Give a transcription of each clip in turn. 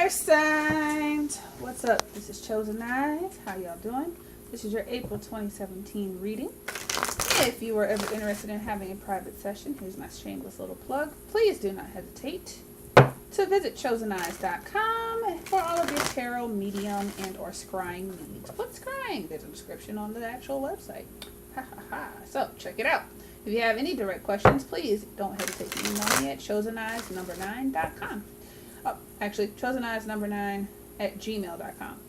air signs, what's up? This is Chosen Eyes. How y'all doing? This is your April 2017 reading. If you are ever interested in having a private session, here's my shameless little plug. Please do not hesitate to visit choseneyes.com for all of your tarot, medium, and or scrying needs. What's scrying? There's a description on the actual website. Ha ha ha. So check it out. If you have any direct questions, please don't hesitate to email me at choseneyes9.com. Oh, actually, choseneyes9@gmail.com.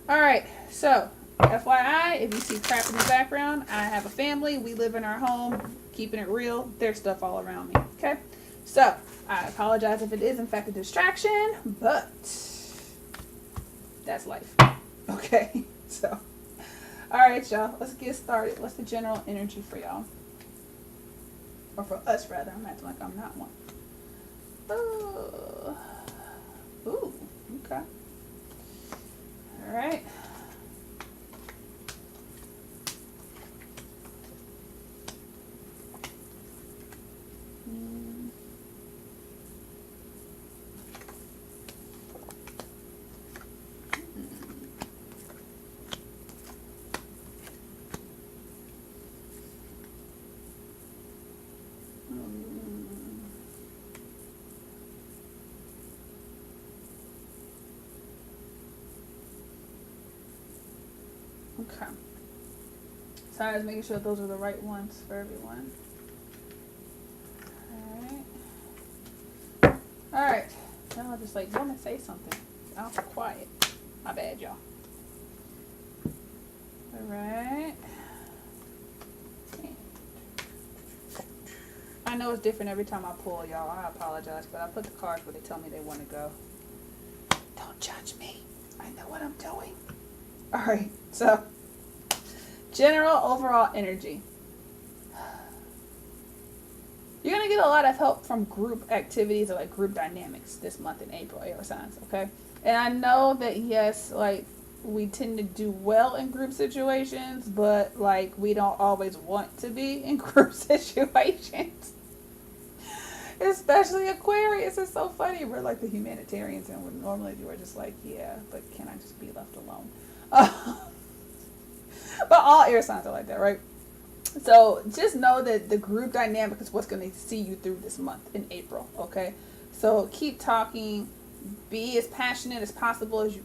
Alright, so FYI, if you see crap in the background, I have a family. We live in our home, keeping it real. There's stuff all around me. Okay? So, I apologize if it is in fact a distraction, but that's life. Okay? So, alright, y'all. Let's get started. What's the general energy for y'all? Or for us, rather. I'm acting like I'm not one. Ooh, okay. Alright. Okay. So I was making sure those are the right ones for everyone. Alright. Alright. Y'all just like want to say something. I'm so quiet. My bad, y'all. Alright. I know it's different every time I pull, y'all. I apologize, but I put the cards where they tell me they want to go. Don't judge me. I know what I'm doing. Alright, so general overall energy. You're going to get a lot of help from group activities or like group dynamics this month in April, air signs, okay? And I know that, yes, like we tend to do well in group situations, but like we don't always want to be in group situations. Especially Aquarius. It's so funny. We're like the humanitarians, and what normally we're just like, yeah, but can I just be left alone? But all air signs are like that, right? So just know that the group dynamic is what's going to see you through this month in April, okay? So keep talking. Be as passionate as possible as you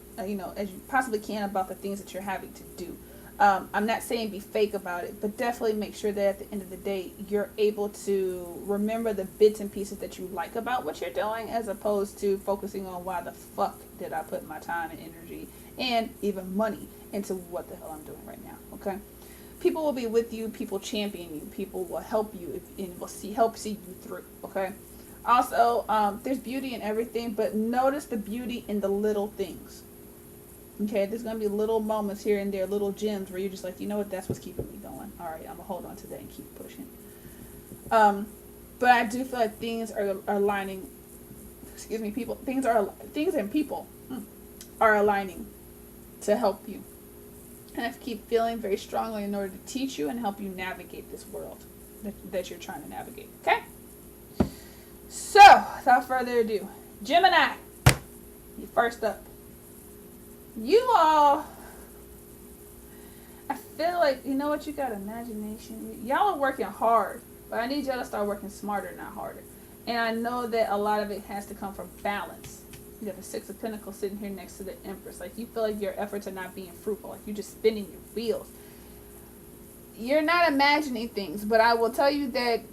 possibly can about the things that you're having to do. I'm not saying be fake about it, but definitely make sure that at the end of the day, you're able to remember the bits and pieces that you like about what you're doing, as opposed to focusing on why the fuck did I put my time and energy and even money into what the hell I'm doing right now, okay? People will be with you, people champion you, people will help you and will help see you through, okay? Also, there's beauty in everything, but notice the beauty in the little things. Okay, there's going to be little moments here and there, little gems where you're just like, you know what, that's what's keeping me going. All right, I'm going to hold on to that and keep pushing. But I do feel like things are aligning. Excuse me, people. Things and people are aligning to help you. And I keep feeling very strongly in order to teach you and help you navigate this world that you're trying to navigate. Okay? So, without further ado, Gemini, you first up. You all, I feel like, you know what, you got imagination. Y'all are working hard, but I need y'all to start working smarter, not harder. And I know that a lot of it has to come from balance. You got the Six of Pentacles sitting here next to the Empress. Like, you feel like your efforts are not being fruitful. Like, you're just spinning your wheels. You're not imagining things, but I will tell you that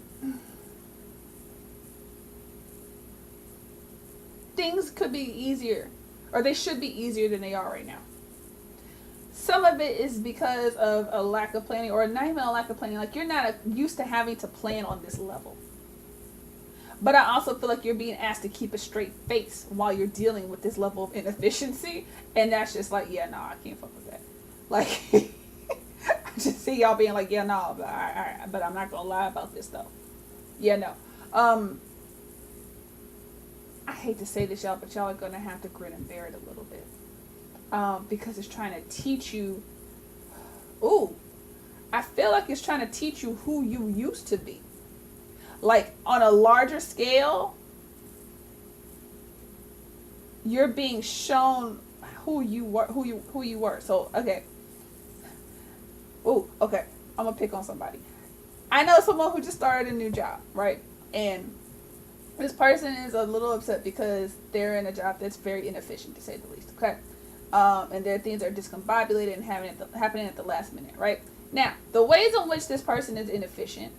things could be easier, or they should be easier than they are right now. Some of it is because of a lack of planning, or not even a lack of planning. Like, you're not used to having to plan on this level. But I also feel like you're being asked to keep a straight face while you're dealing with this level of inefficiency. And that's just like, yeah, no, I can't fuck with that. Like, I just see y'all being like, yeah, no, but I'm not going to lie about this, though. Yeah, no. I hate to say this, y'all, but y'all are going to have to grin and bear it a little bit. Because it's trying to teach you. Ooh, I feel like it's trying to teach you who you used to be. Like, on a larger scale, you're being shown who you were. So okay. Oh, okay. I'm gonna pick on somebody. I know someone who just started a new job, right? And this person is a little upset because they're in a job that's very inefficient, to say the least. Okay, and their things are discombobulated and happening at the last minute, right? Now, the ways in which this person is inefficient,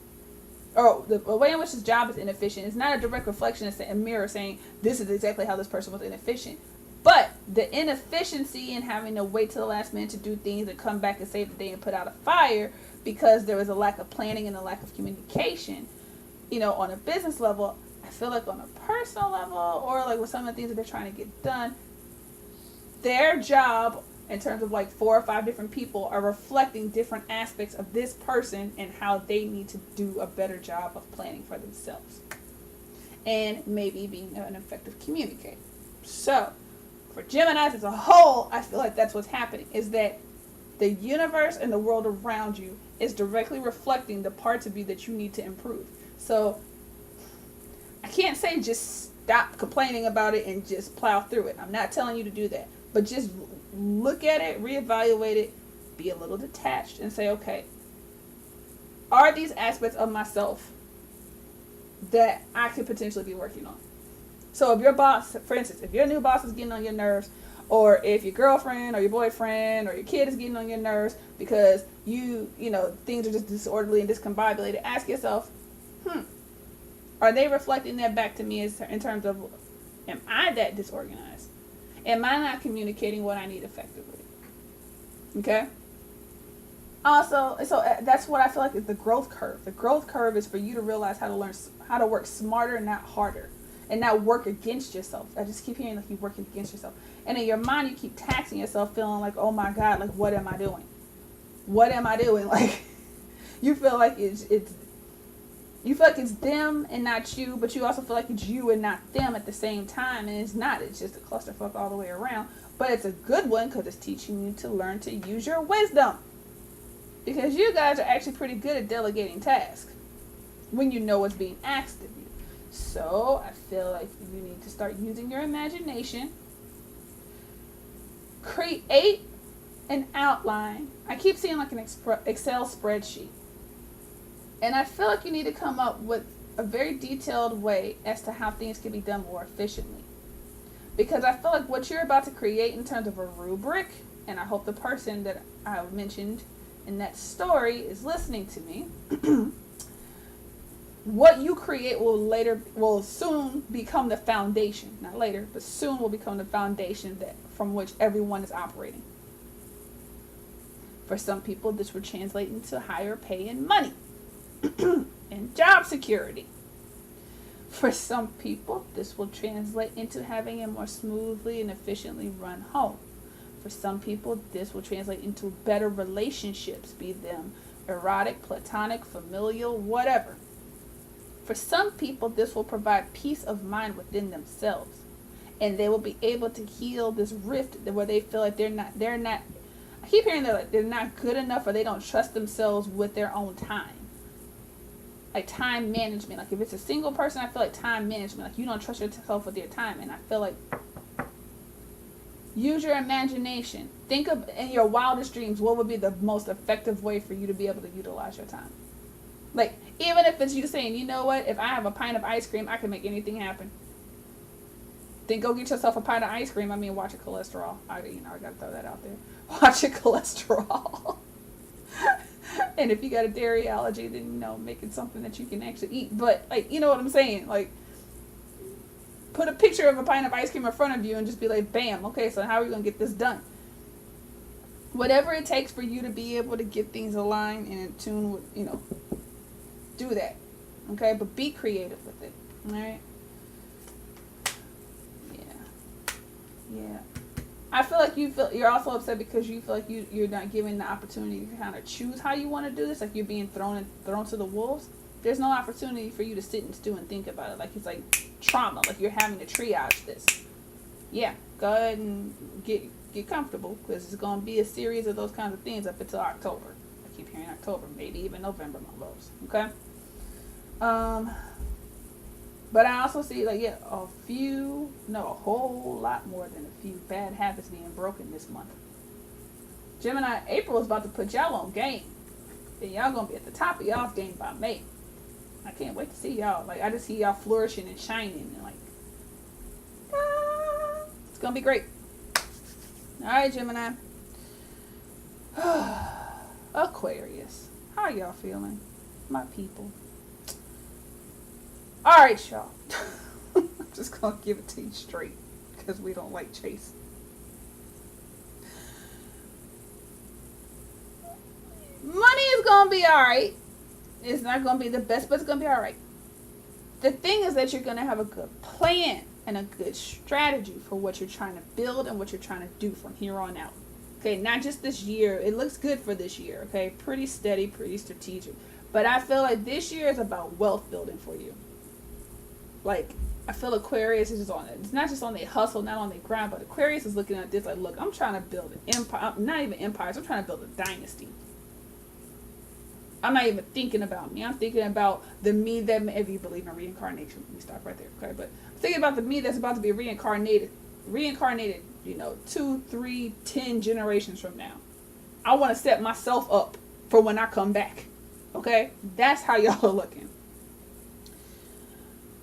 or the way in which this job is inefficient, is not a direct reflection. It's a mirror saying this is exactly how this person was inefficient. But the inefficiency in having to wait till the last minute to do things and come back and save the day and put out a fire because there was a lack of planning and a lack of communication, on a business level, I feel like on a personal level, or like with some of the things that they're trying to get done, their job in terms of like 4 or 5 different people are reflecting different aspects of this person and how they need to do a better job of planning for themselves and maybe being an effective communicator. So for Geminis as a whole, I feel like that's what's happening, is that the universe and the world around you is directly reflecting the parts of you that you need to improve. So I can't say just stop complaining about it and just plow through it. I'm not telling you to do that. But just look at it, reevaluate it, be a little detached and say, okay, are these aspects of myself that I could potentially be working on? So if your boss, for instance, if your new boss is getting on your nerves, or if your girlfriend or your boyfriend or your kid is getting on your nerves because things are just disorderly and discombobulated, ask yourself, are they reflecting that back to me in terms of, am I that disorganized? Am I not communicating what I need effectively? Okay? Also, so that's what I feel like is the growth curve. The growth curve is for you to realize how to learn how to work smarter, not harder, and not work against yourself. I just keep hearing like you're working against yourself. And in your mind, you keep taxing yourself, feeling like, oh my God, like, what am I doing? What am I doing? Like, you feel like you feel like it's them and not you, but you also feel like it's you and not them at the same time, and it's not. It's just a clusterfuck all the way around. But it's a good one because it's teaching you to learn to use your wisdom. Because you guys are actually pretty good at delegating tasks when you know what's being asked of you. So I feel like you need to start using your imagination. Create an outline. I keep seeing like an Excel spreadsheet. And I feel like you need to come up with a very detailed way as to how things can be done more efficiently. Because I feel like what you're about to create in terms of a rubric, and I hope the person that I mentioned in that story is listening to me, what you create will soon become the foundation. Not later, but soon will become the foundation that from which everyone is operating. For some people, this will translate into higher pay and money. And job security. For some people, this will translate into having a more smoothly and efficiently run home. For some people, this will translate into better relationships, be them erotic, platonic, familial, whatever. For some people, this will provide peace of mind within themselves, and they will be able to heal this rift where they feel like they're not. I keep hearing that like they're not good enough, or they don't trust themselves with their own time. Like time management. Like if it's a single person, I feel like time management. Like you don't trust yourself with your time. And I feel like use your imagination. Think of in your wildest dreams, what would be the most effective way for you to be able to utilize your time? Like even if it's you saying, you know what, if I have a pint of ice cream, I can make anything happen. Then go get yourself a pint of ice cream. I mean, watch your cholesterol. I gotta throw that out there. Watch your cholesterol. And if you got a dairy allergy, then, make it something that you can actually eat. But, like, you know what I'm saying? Like, put a picture of a pint of ice cream in front of you and just be like, bam, okay, so how are we going to get this done? Whatever it takes for you to be able to get things aligned and in tune with, do that. Okay? But be creative with it. All right? Yeah. I feel like you're also upset because you feel like you're not given the opportunity to kind of choose how you want to do this. Like you're being thrown to the wolves. There's no opportunity for you to sit and stew and think about it. Like it's like trauma. Like you're having to triage this. Yeah, go ahead and get comfortable because it's going to be a series of those kinds of things up until October. I keep hearing October, maybe even November, my loves. Okay. But I also see like, yeah, a whole lot more than a few bad habits being broken this month. Gemini, April is about to put y'all on game. And y'all gonna be at the top of y'all's game by May. I can't wait to see y'all. Like, I just see y'all flourishing and shining and like, it's gonna be great. All right, Gemini. Aquarius, how are y'all feeling, my people? All right, y'all. I'm just gonna give it to you straight because we don't like chase. Money is gonna be all right. It's not gonna be the best, but it's gonna be all right. The thing is that you're gonna have a good plan and a good strategy for what you're trying to build and what you're trying to do from here on out. Okay, not just this year. It looks good for this year, okay? Pretty steady, pretty strategic. But I feel like this year is about wealth building for you. Like, I feel Aquarius is just on it. It's not just on their hustle, not on their grind, but Aquarius is looking at this like, look, I'm trying to build an empire. Not even empires. I'm trying to build a dynasty. I'm not even thinking about me. I'm thinking about the me that, if you believe in reincarnation, let me stop right there, okay? But I'm thinking about the me that's about to be reincarnated, 2, 3, 10 generations from now. I want to set myself up for when I come back, okay? That's how y'all are looking.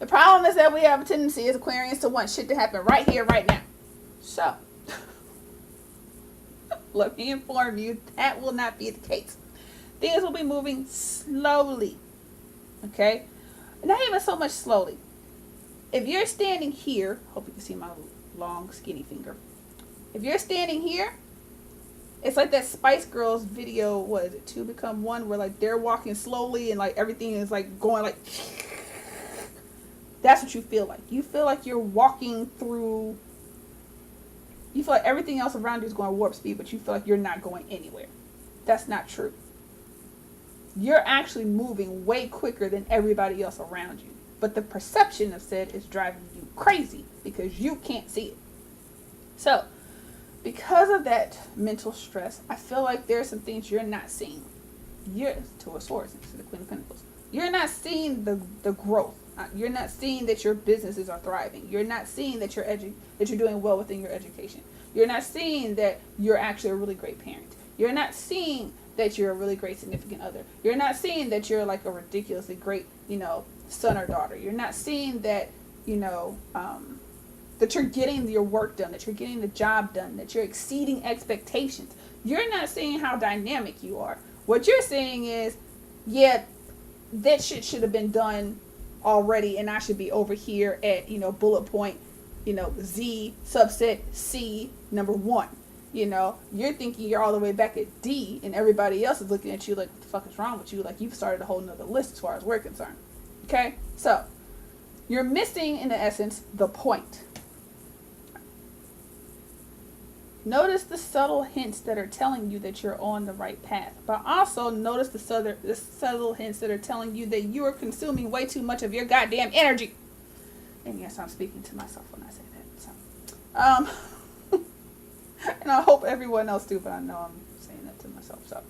The problem is that we have a tendency as Aquarians to want shit to happen right here, right now. So, let me inform you, that will not be the case. Things will be moving slowly, okay? Not even so much slowly. If you're standing here, hope you can see my long, skinny finger. If you're standing here, it's like that Spice Girls video, what is it, Two Become One, where like they're walking slowly and like everything is like going like, that's what you feel like. You feel like you're walking through, you feel like everything else around you is going warp speed, but you feel like you're not going anywhere. That's not true. You're actually moving way quicker than everybody else around you. But the perception of said is driving you crazy because you can't see it. So, because of that mental stress, I feel like there are some things you're not seeing. You're to a source, to the Queen of Pentacles. You're not seeing the growth. You're not seeing that your businesses are thriving. You're not seeing that you're doing well within your education. You're not seeing that you're actually a really great parent. You're not seeing that you're a really great significant other. You're not seeing that you're like a ridiculously great, son or daughter. You're not seeing that, that you're getting your work done, that you're getting the job done, that you're exceeding expectations. You're not seeing how dynamic you are. What you're saying is, yeah, that shit should have been done already and I should be over here at, bullet point, Z subset C number 1. You're thinking you're all the way back at D and everybody else is looking at you like, what the fuck is wrong with you? Like you've started a whole nother list as far as we're concerned. Okay? So, you're missing, in essence, the point. Notice the subtle hints that are telling you that you're on the right path. But also notice the subtle hints that are telling you that you are consuming way too much of your goddamn energy. And yes, I'm speaking to myself when I say that. So, and I hope everyone else do, but I know I'm saying that to myself. So,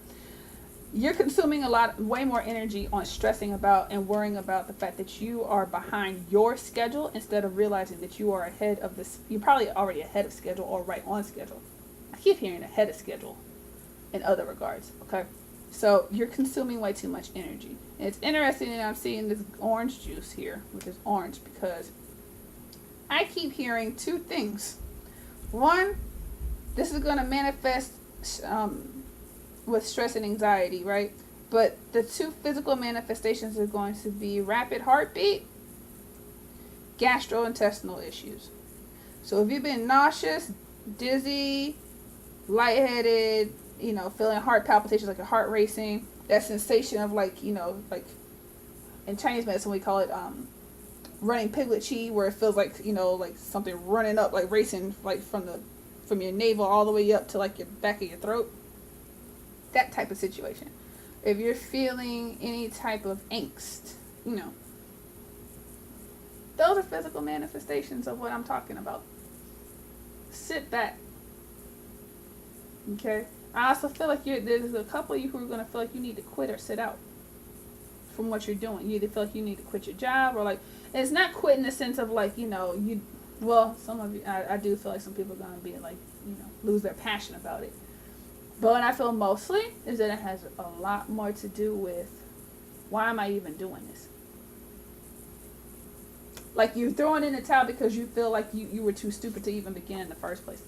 you're consuming way more energy on stressing about and worrying about the fact that you are behind your schedule instead of realizing that you are ahead of this. You're probably already ahead of schedule or right on schedule. I keep hearing ahead of schedule in other regards, okay? So you're consuming way too much energy. And it's interesting that I'm seeing this orange juice here, which is orange, because I keep hearing two things. One, this is going to manifest with stress and anxiety, right? But the two physical manifestations are going to be rapid heartbeat, gastrointestinal issues. So if you've been nauseous, dizzy, lightheaded, feeling heart palpitations, like your heart racing, that sensation of like in Chinese medicine we call it running piglet chi, where it feels like, like something running up, like racing, like from your navel all the way up to like your back of your throat. That type of situation. If you're feeling any type of angst, those are physical manifestations of what I'm talking about. Sit back. Okay? I also feel like there's a couple of you who are going to feel like you need to quit or sit out from what you're doing. You either feel like you need to quit your job or like, it's not quit in the sense of like, you know, well, some of you, I do feel like some people are going to be like, you know, lose their passion about it. But what I feel mostly is that it has a lot more to do with, why am I even doing this? Like, you're throwing in the towel because you feel like you were too stupid to even begin in the first place.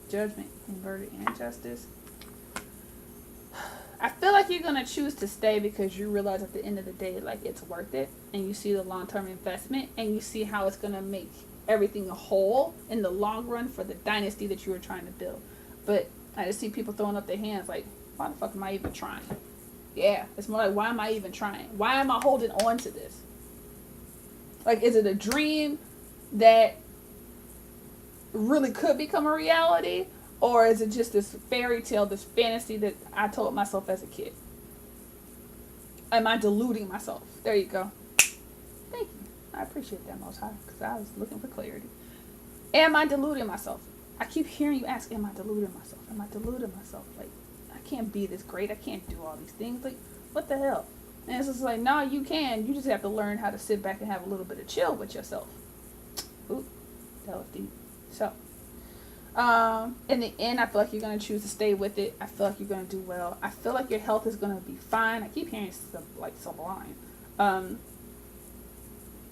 Judgment, inverted, and justice. I feel like you're going to choose to stay because you realize at the end of the day, like, it's worth it. And you see the long-term investment. And you see how it's going to make everything a whole in the long run for the dynasty that you were trying to build. But I just see people throwing up their hands like, why the fuck am I even trying? Yeah, it's more like, why am I even trying? Why am I holding on to this? Like, is it a dream that really could become a reality? Or is it just this fairy tale, this fantasy that I told myself as a kid? Am I deluding myself? There you go. Thank you. I appreciate that, Most High, because I was looking for clarity. Am I deluding myself? I keep hearing you ask, am I deluding myself? Am I deluding myself? Like, I can't be this great. I can't do all these things. Like, what the hell? And it's just like, no, you can. You just have to learn how to sit back and have a little bit of chill with yourself. Ooh, that was deep. So, in the end, I feel like you're going to choose to stay with it. I feel like you're going to do well. I feel like your health is going to be fine. I keep hearing like sublime.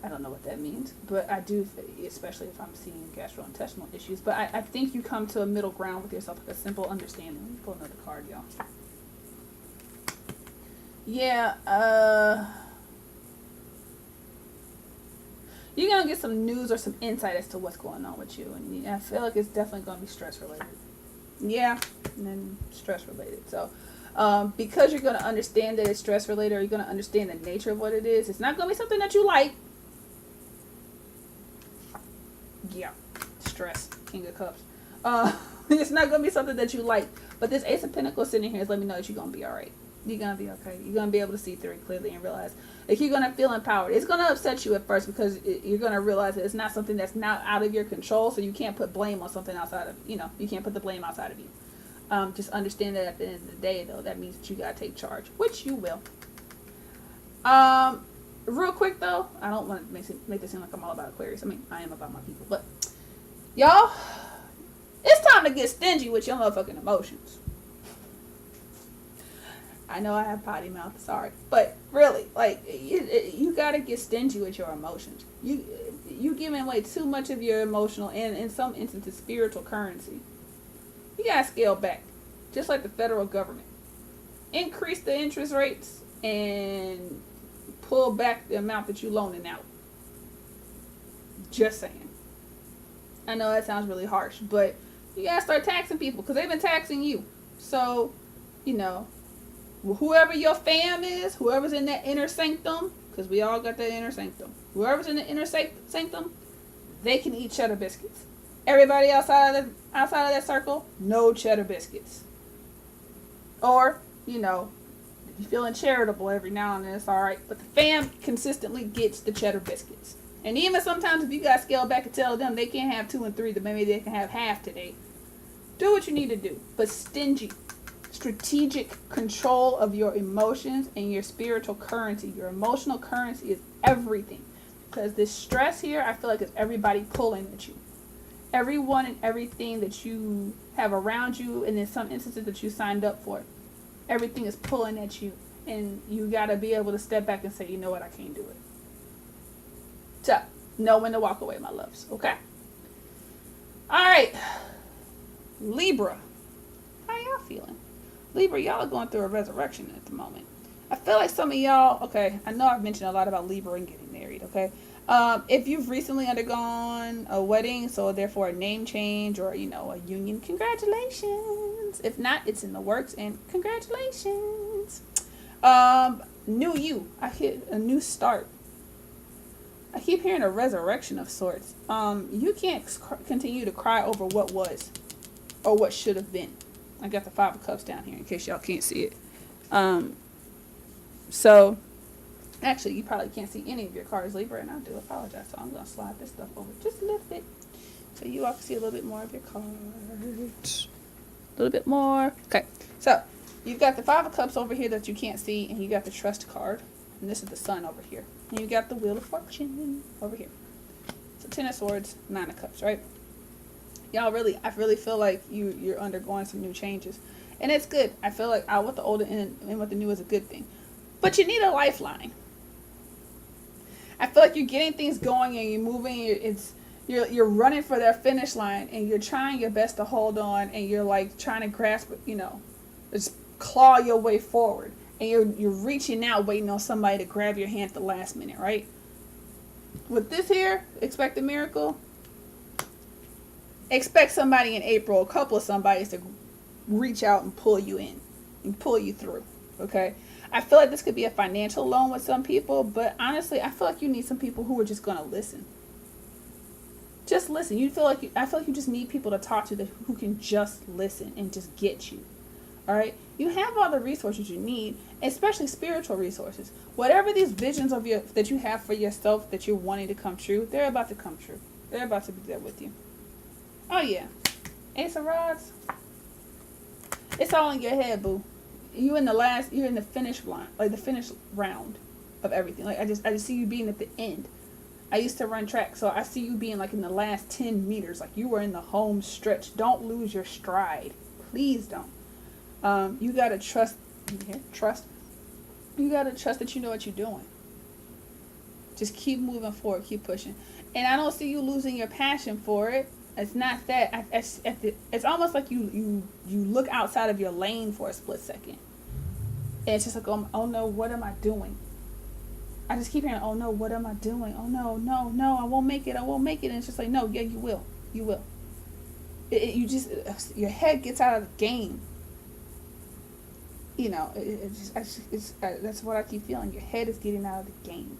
I don't know what that means, but I do, especially if I'm seeing gastrointestinal issues. But I think you come to a middle ground with yourself, like a simple understanding. Let me pull another card, y'all. Yeah, you're going to get some news or some insight as to what's going on with you. And I feel like it's definitely going to be stress related. Yeah, and then stress related. So, because you're going to understand that it's stress related, or you're going to understand the nature of what it is, it's not going to be something that you like. Yeah, stress, King of Cups. It's not going to be something that you like. But this Ace of Pentacles sitting here is letting me know that you're going to be all right. You're going to be okay. You're going to be able to see through it clearly and realize, like, you're going to feel empowered. It's going to upset you at first because you're going to realize that it's not something that's now out of your control. So you can't put blame on something outside of, you can't put the blame outside of you. Just understand that at the end of the day, though, that means that you got to take charge, which you will. Real quick, though, I don't want to make this seem like I'm all about Aquarius. I mean, I am about my people. But, y'all, it's time to get stingy with your motherfucking emotions. I know I have potty mouth, sorry. But, really, like, you got to get stingy with your emotions. You giving away too much of your emotional and, in some instances, spiritual currency. You got to scale back. Just like the federal government. Increase the interest rates and pull back the amount that you're loaning out. Just saying. I know that sounds really harsh, but you gotta start taxing people because they've been taxing you. So, whoever your fam is, whoever's in that inner sanctum, because we all got that inner sanctum. Whoever's in the inner sanctum, they can eat cheddar biscuits. Everybody outside of that circle, no cheddar biscuits. Or, if you're feeling charitable every now and then, it's alright. But the fam consistently gets the cheddar biscuits. And even sometimes if you got to scale back and tell them they can't have 2 and 3, then maybe they can have half today. Do what you need to do. But stingy. Strategic control of your emotions and your spiritual currency. Your emotional currency is everything. Because this stress here, I feel like it's everybody pulling at you. Everyone and everything that you have around you, and in some instances that you signed up for, everything is pulling at you. And you got to be able to step back and say, you know what, I can't do it. So, know when to walk away, my loves. Okay? Alright. Libra. How y'all feeling? Libra, y'all are going through a resurrection at the moment. I feel like some of y'all, okay, I know I've mentioned a lot about Libra and getting married, okay? If you've recently undergone a wedding, so therefore a name change or, a union, congratulations. If not, it's in the works, and congratulations. New you. I hit a new start. I keep hearing a resurrection of sorts. You can't continue to cry over what was or what should have been. I got the 5 of Cups down here in case y'all can't see it. So, actually, you probably can't see any of your cards, Libra, and I do apologize. So I'm going to slide this stuff over just a little bit so you all can see a little bit more of your cards. A little bit more. Okay, so you've got the 5 of Cups over here that you can't see, and you got the Trust card, and this is the Sun over here. And you got the Wheel of Fortune over here. So 10 of Swords, 9 of Cups, right? Y'all I really feel like you're undergoing some new changes. And it's good. I feel like out with the old and with the new is a good thing. But you need a lifeline. I feel like you're getting things going and you're moving. You're running for their finish line and you're trying your best to hold on and you're like trying to grasp, just claw your way forward. And you're reaching out, waiting on somebody to grab your hand at the last minute, right? With this here, expect a miracle. Expect somebody in April, a couple of somebodies to reach out and pull you in and pull you through, okay? I feel like this could be a financial loan with some people, but honestly, I feel like you need some people who are just going to listen. Just listen. I feel like you just need people to talk to who can just listen and just get you. All right? You have all the resources you need, especially spiritual resources. Whatever these visions that you have for yourself that you're wanting to come true, they're about to come true. They're about to be there with you. Oh yeah. Ace of Rods. It's all in your head, boo. You're in the finish line, like the finish round of everything. Like I just see you being at the end. I used to run track, so I see you being like in the last 10 meters, like you were in the home stretch. Don't lose your stride. Please don't. You gotta trust. Trust. You gotta trust that you know what you're doing. Just keep moving forward, keep pushing. And I don't see you losing your passion for it. It's not that. It's almost like you look outside of your lane for a split second. And it's just like, oh no, what am I doing? I just keep hearing, oh no, what am I doing? Oh no, I won't make it. And it's just like, no, yeah, you will. You will. Your head gets out of the game. That's what I keep feeling. Your head is getting out of the game.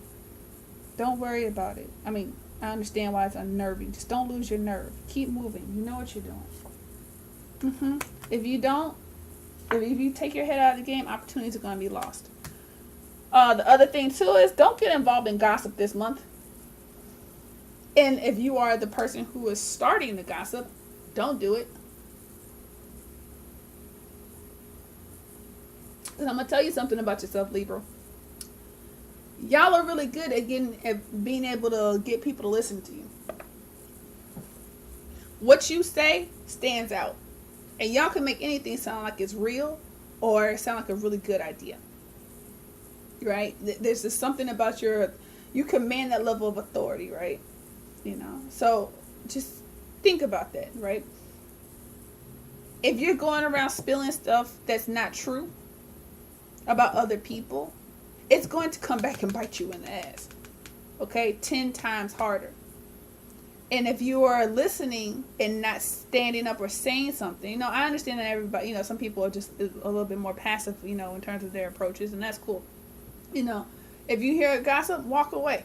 Don't worry about it. I mean, I understand why it's unnerving. Just don't lose your nerve. Keep moving. You know what you're doing. If you take your head out of the game, opportunities are going to be lost. The other thing too is don't get involved in gossip this month. And if you are the person who is starting the gossip, don't do it. And I'm going to tell you something about yourself, Libra. Y'all are really good at being able to get people to listen to you. What you say stands out. And y'all can make anything sound like it's real or sound like a really good idea. Right? There's just something about you command that level of authority, right? So just think about that, right? If you're going around spilling stuff that's not true about other people, it's going to come back and bite you in the ass. Okay? 10 times harder. And if you are listening and not standing up or saying something, I understand that everybody, some people are just a little bit more passive, in terms of their approaches, and that's cool. If you hear a gossip, walk away.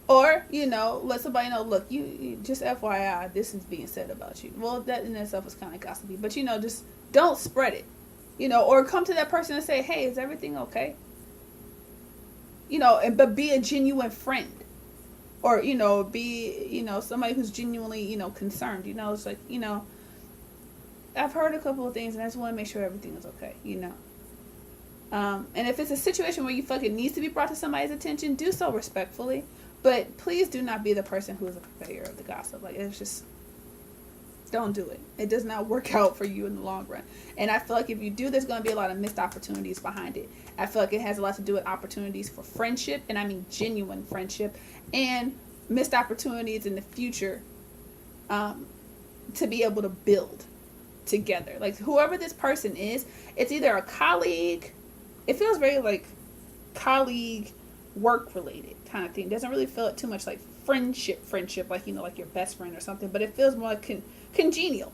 Or, let somebody know, look, you just FYI, this is being said about you. Well, that in itself is kind of gossipy, but, just don't spread it. Or come to that person and say, hey, is everything okay? But be a genuine friend. Or, be, somebody who's genuinely, concerned. It's like, I've heard a couple of things and I just want to make sure everything is okay, And if it's a situation where you feel like it needs to be brought to somebody's attention, do so respectfully. But please do not be the person who is a purveyor of the gossip. Like, it's just, don't do it. It does not work out for you in the long run. And I feel like if you do, there's going to be a lot of missed opportunities behind it. I feel like it has a lot to do with opportunities for friendship, and I mean genuine friendship, and missed opportunities in the future to be able to build together. Like, whoever this person is, it's either a colleague. It feels very like colleague, work related kind of thing. It doesn't really feel too much like friendship, like, like your best friend or something, but it feels more like congenial,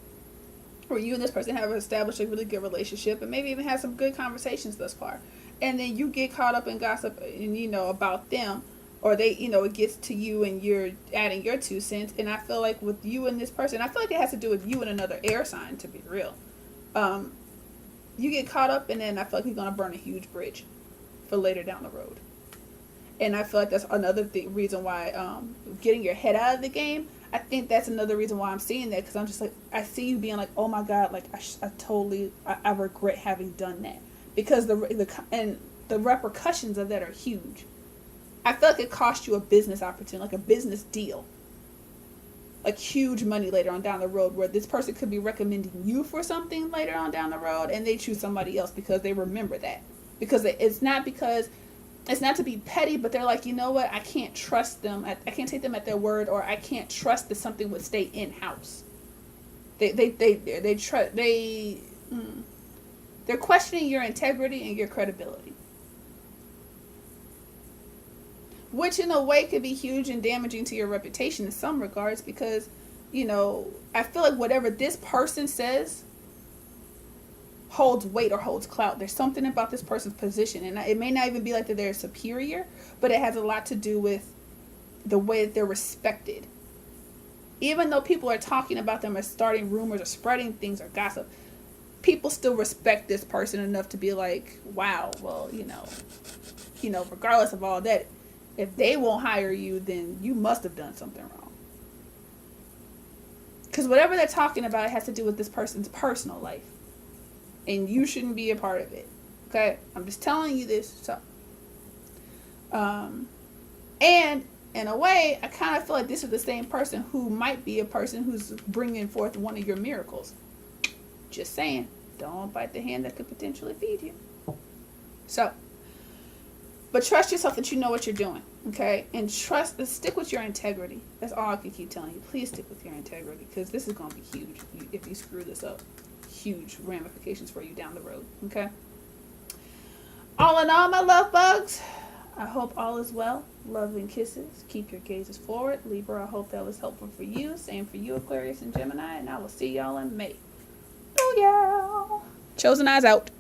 where you and this person have established a really good relationship and maybe even had some good conversations thus far. And then you get caught up in gossip and, about them, or they, it gets to you and you're adding your 2 cents. And I feel like with you and this person, I feel like it has to do with you and another air sign, to be real. You get caught up, and then I feel like you're going to burn a huge bridge for later down the road. And I feel like that's another reason why getting your head out of the game, I think that's another reason why I'm seeing that, because I'm just like, I see you being like, oh my God, like I regret having done that, because the repercussions of that are huge. I feel like it cost you a business opportunity, like a business deal. Like huge money later on down the road, where this person could be recommending you for something later on down the road, and they choose somebody else because they remember that. Because it's not to be petty, but they're like, you know what, I can't trust them. I can't take them at their word, or I can't trust that something would stay in house. They're questioning your integrity and your credibility, which in a way could be huge and damaging to your reputation in some regards, because, you know, I feel like whatever this person says holds weight or holds clout. There's something about this person's position, and it may not even be like that they're superior, but it has a lot to do with the way that they're respected. Even though people are talking about them or starting rumors or spreading things or gossip, people still respect this person enough to be like, wow, well, you know, regardless of all that, if they won't hire you, then you must have done something wrong. Because whatever they're talking about has to do with this person's personal life, and you shouldn't be a part of it. Okay, I'm just telling you this. So, and in a way, I kind of feel like this is the same person who might be a person who's bringing forth one of your miracles. Just saying, don't bite the hand that could potentially feed you. So, but trust yourself that you know what you're doing, okay? And stick with your integrity. That's all I can keep telling you. Please stick with your integrity, because this is going to be huge if you screw this up. Huge ramifications for you down the road, okay? All in all, my love bugs, I hope all is well. Love and kisses. Keep your gazes forward. Libra, I hope that was helpful for you. Same for you, Aquarius and Gemini. And I will see y'all in May. Oh, yeah. Chosen Eyes out.